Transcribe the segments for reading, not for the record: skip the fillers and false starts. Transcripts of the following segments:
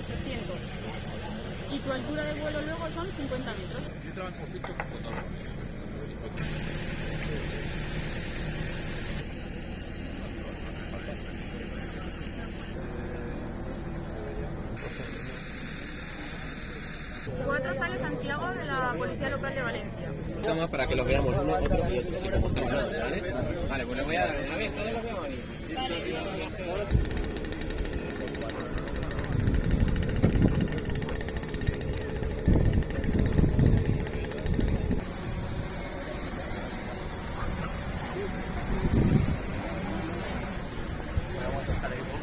otros 300. Y tu altura de vuelo luego son 50 metros. Yo trabajo con fotógrafo. Cuatro sale Santiago de la Policía Local de Valencia. Vamos para que los veamos uno, otro y otro, así como turnado, ¿vale? Vale, pues le voy a dar. A ver, todos los vemos aquí.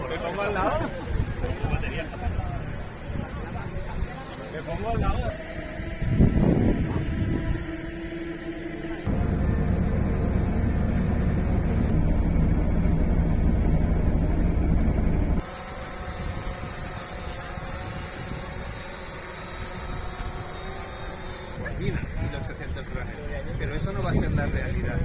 ¿Me pongo al lado? ¿Me pongo al lado? Imagina 1800 drones, pero eso no va a ser la realidad.